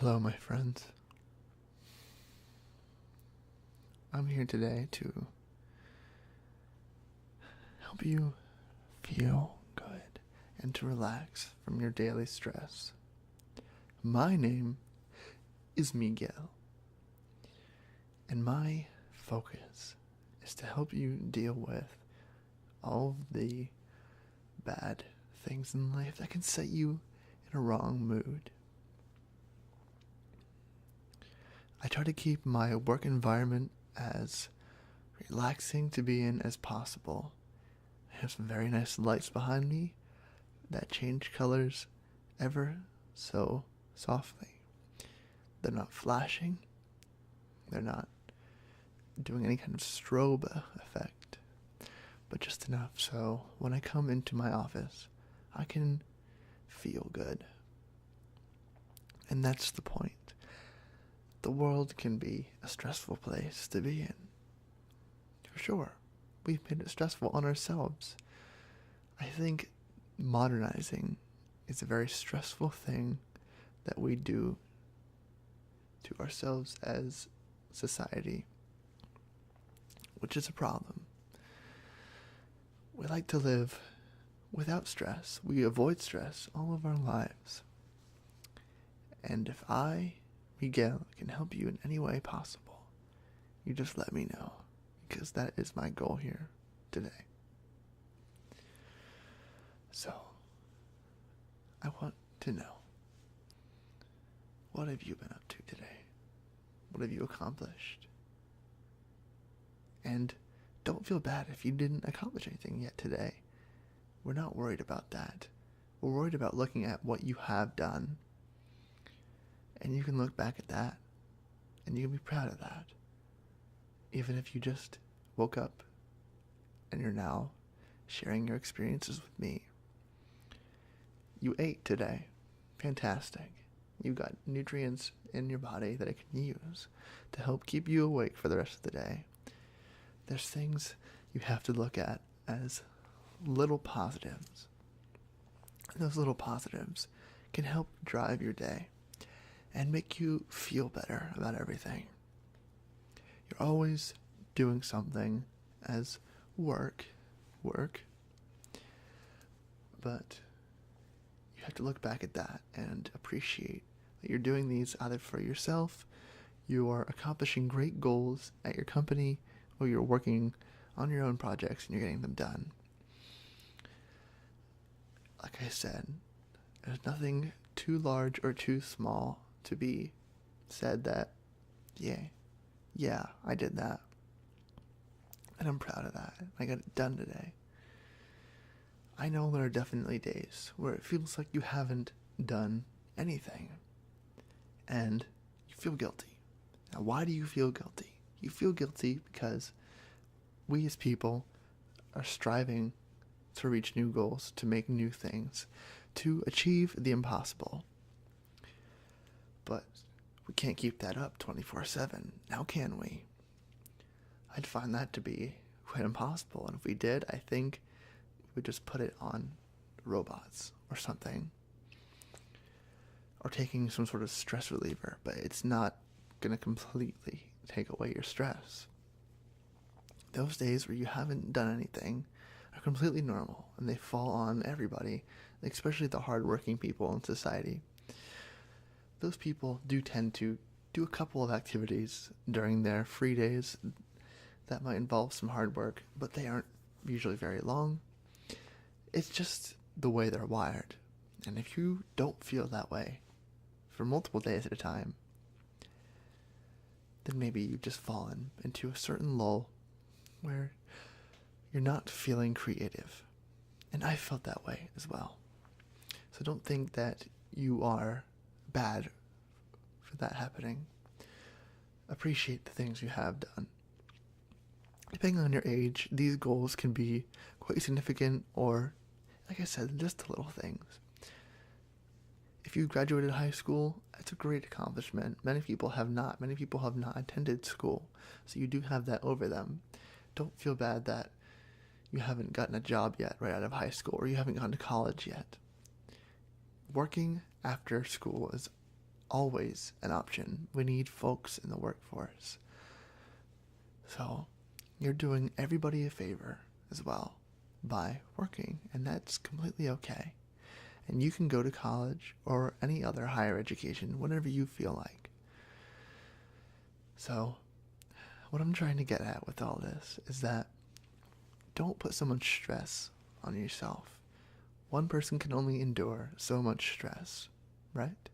Hello, my friends. I'm here today to help you feel good and to relax from your daily stress. My name is Miguel, and my focus is to help you deal with all of the bad things in life that can set you in a wrong mood. I try to keep my work environment as relaxing to be in as possible. I have some very nice lights behind me that change colors ever so softly. They're not flashing, they're not doing any kind of strobe effect, but just enough so when I come into my office, I can feel good. And that's the point. The world can be a stressful place to be in. For sure, we've made it stressful on ourselves. I think modernizing is a very stressful thing that we do to ourselves as society, which is a problem. We like to live without stress. We avoid stress all of our lives. And if I, Miguel, can help you in any way possible, you just let me know, because that is my goal here today. So, I want to know, what have you been up to today? What have you accomplished? And don't feel bad if you didn't accomplish anything yet today. We're not worried about that. We're worried about looking at what you have done. And you can look back at that, and you can be proud of that. Even if you just woke up and you're now sharing your experiences with me. You ate today. Fantastic. You got nutrients in your body that it can use to help keep you awake for the rest of the day. There's things you have to look at as little positives. And those little positives can help drive your day and make you feel better about everything. You're always doing something as work, but you have to look back at that and appreciate that you're doing these either for yourself, you are accomplishing great goals at your company, or you're working on your own projects and you're getting them done. Like I said, there's nothing too large or too small to be said that, yeah, I did that. And I'm proud of that. I got it done today. I know there are definitely days where it feels like you haven't done anything. And you feel guilty. Now, why do you feel guilty? You feel guilty because we as people are striving to reach new goals, to make new things, to achieve the impossible. But we can't keep that up 24/7. Now can we? I'd find that to be quite impossible. And if we did, I think we would just put it on robots or something. Or taking some sort of stress reliever. But it's not going to completely take away your stress. Those days where you haven't done anything are completely normal. And they fall on everybody, especially the hardworking people in society. Those people do tend to do a couple of activities during their free days that might involve some hard work, but they aren't usually very long. It's just the way they're wired. And if you don't feel that way for multiple days at a time, then maybe you've just fallen into a certain lull where you're not feeling creative. And I felt that way as well. So don't think that you are bad for that happening. Appreciate the things you have done. Depending on your age, these goals can be quite significant or, like I said, just the little things. If you graduated high school, that's a great accomplishment. Many people have not. Many people have not attended school, so you do have that over them. Don't feel bad that you haven't gotten a job yet right out of high school, or you haven't gone to college yet. Working after school is always an option. We need folks in the workforce. So you're doing everybody a favor as well by working, and that's completely okay. And you can go to college or any other higher education whenever you feel like. So what I'm trying to get at with all this is that don't put so much stress on yourself. One person can only endure so much stress, right?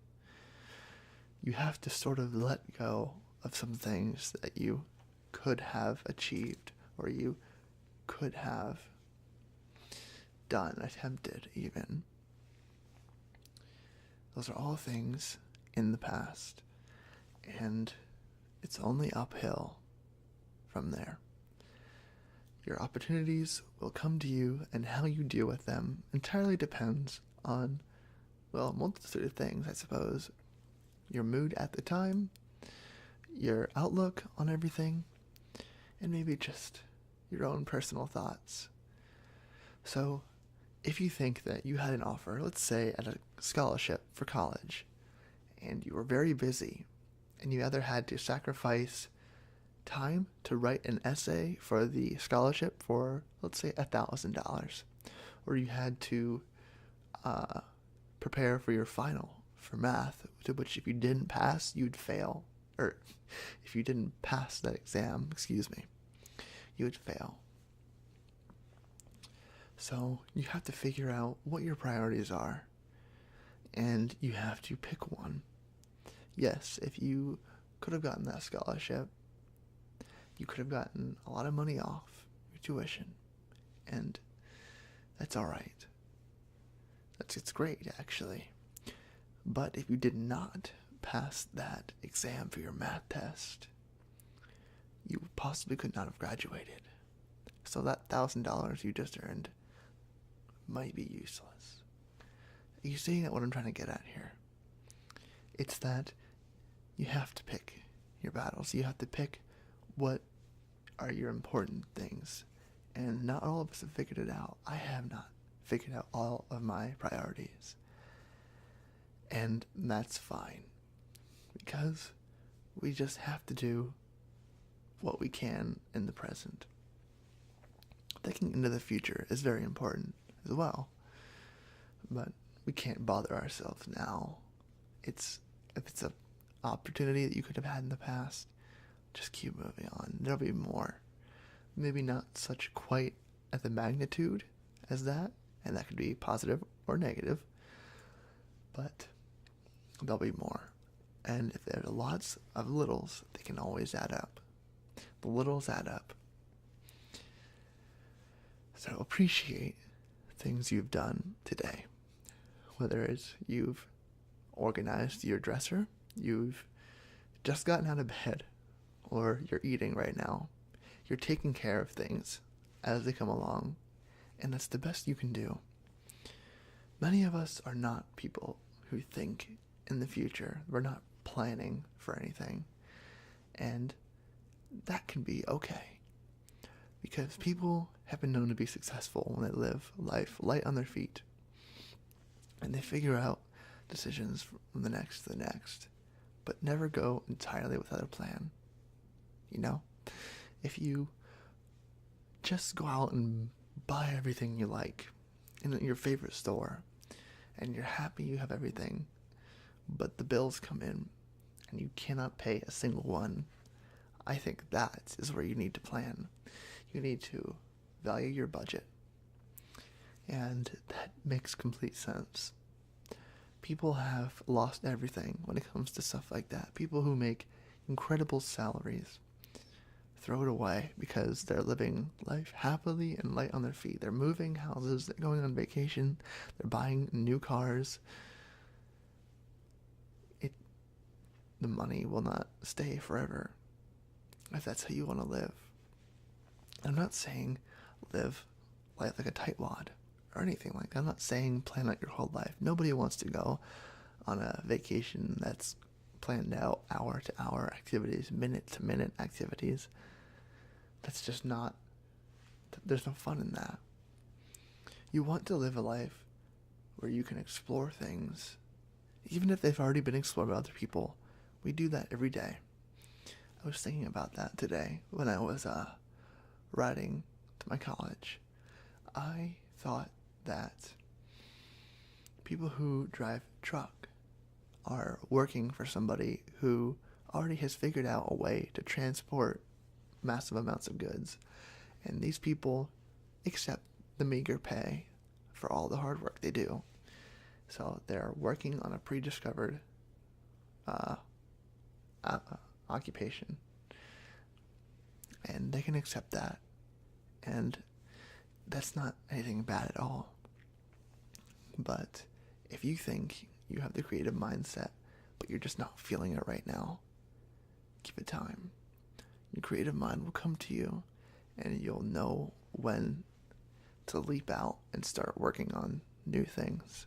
You have to sort of let go of some things that you could have achieved or you could have done, attempted even. Those are all things in the past, and it's only uphill from there. Your opportunities will come to you, and how you deal with them entirely depends on, well, a multitude of things, I suppose. Your mood at the time, your outlook on everything, and maybe just your own personal thoughts. So, if you think that you had an offer, let's say at a scholarship for college, and you were very busy, and you either had to sacrifice time to write an essay for the scholarship for, let's say, $1,000, or you had to prepare for your final for math, to which if you didn't pass, you'd fail, or if you didn't pass that exam, you would fail. So you have to figure out what your priorities are, and you have to pick one. Yes, if you could have gotten that scholarship, you could have gotten a lot of money off your tuition, and that's all right. It's great, actually. But if you did not pass that exam for your math test, you possibly could not have graduated. So that $1,000 you just earned might be useless. You see what I'm trying to get at here? It's that you have to pick your battles. You have to pick what are your important things. And not all of us have figured it out. I have not figured out all of my priorities. And that's fine. Because we just have to do what we can in the present. Thinking into the future is very important as well. But we can't bother ourselves now. If it's an opportunity that you could have had in the past, just keep moving on. There'll be more. Maybe not such quite at the magnitude as that, and that could be positive or negative, but there'll be more. And if there are lots of littles, they can always add up. The littles add up. So appreciate things you've done today. Whether it's you've organized your dresser, you've just gotten out of bed, or you're eating right now. You're taking care of things as they come along, and that's the best you can do. Many of us are not people who think in the future. We're not planning for anything, and that can be okay, because people have been known to be successful when they live life light on their feet, and they figure out decisions from the next to the next, but never go entirely without a plan. You know, if you just go out and buy everything you like in your favorite store, and you're happy you have everything, but the bills come in and you cannot pay a single one, I think that is where you need to plan. You need to value your budget, and that makes complete sense. People have lost everything when it comes to stuff like that. People who make incredible salaries throw it away because they're living life happily and light on their feet. They're moving houses, they're going on vacation, they're buying new cars. The money will not stay forever if that's how you want to live. I'm not saying live life like a tightwad or anything like that. I'm not saying plan out your whole life. Nobody wants to go on a vacation that's planned out hour to hour activities, minute to minute activities. That's just not, there's no fun in that. You want to live a life where you can explore things even if they've already been explored by other people. We do that every day. I was thinking about that today when I was riding to my college. I thought that people who drive truck are working for somebody who already has figured out a way to transport massive amounts of goods. And these people accept the meager pay for all the hard work they do. So they're working on a pre-discovered occupation. And they can accept that. And that's not anything bad at all. But if you think you have the creative mindset, but you're just not feeling it right now, give it time. Your creative mind will come to you, and you'll know when to leap out and start working on new things.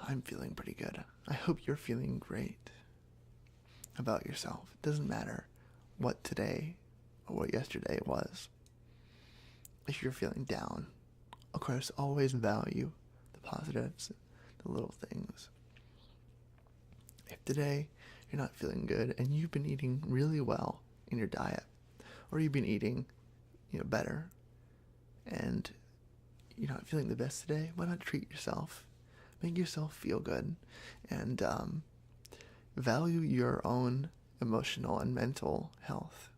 I'm feeling pretty good. I hope you're feeling great about yourself. It doesn't matter what today or what yesterday was. If you're feeling down, of course, always value the positives, the little things. If today you're not feeling good and you've been eating really well in your diet, or you've been eating, better, and you're not feeling the best today, why not treat yourself? Make yourself feel good, and value your own emotional and mental health.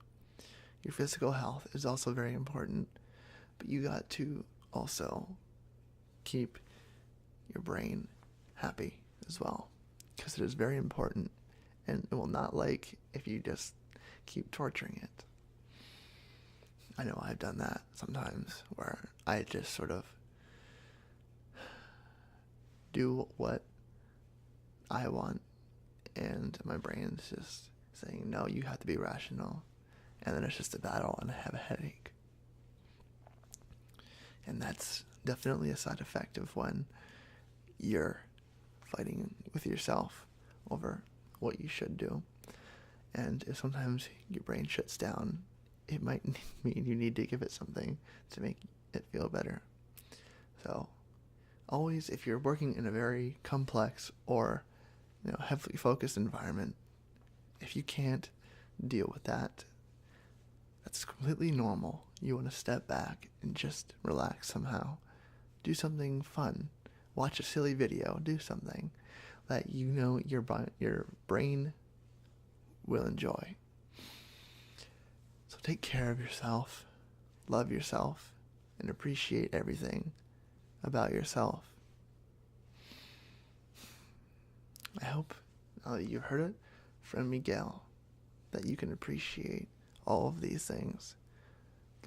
Your physical health is also very important, but you got to also keep your brain happy as well, because it is very important, and it will not like if you just keep torturing it. I know I've done that sometimes, where I just sort of do what I want, and my brain's just saying, no, you have to be rational, and then it's just a battle, and I have a headache. And that's definitely a side effect of when you're fighting with yourself over what you should do. And if sometimes your brain shuts down, it might mean you need to give it something to make it feel better. So always, if you're working in a very complex or heavily focused environment, if you can't deal with that, that's completely normal. You want to step back and just relax somehow. Do something fun. Watch a silly video. Do something that your brain will enjoy. So take care of yourself, love yourself, and appreciate everything about yourself. I hope, now that you've heard it from Miguel, that you can appreciate all of these things.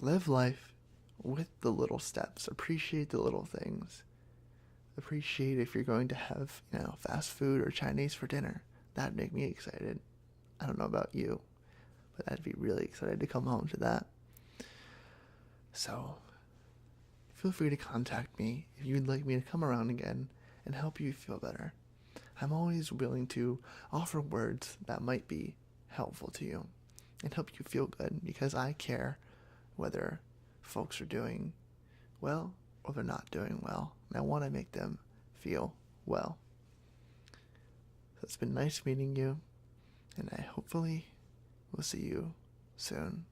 Live life with the little steps. Appreciate the little things. Appreciate if you're going to have, fast food or Chinese for dinner. That'd make me excited. I don't know about you, but I'd be really excited to come home to that. So feel free to contact me if you'd like me to come around again and help you feel better. I'm always willing to offer words that might be helpful to you and help you feel good, because I care whether folks are doing well or they're not doing well, and I want to make them feel well. So it's been nice meeting you, and I hopefully will see you soon.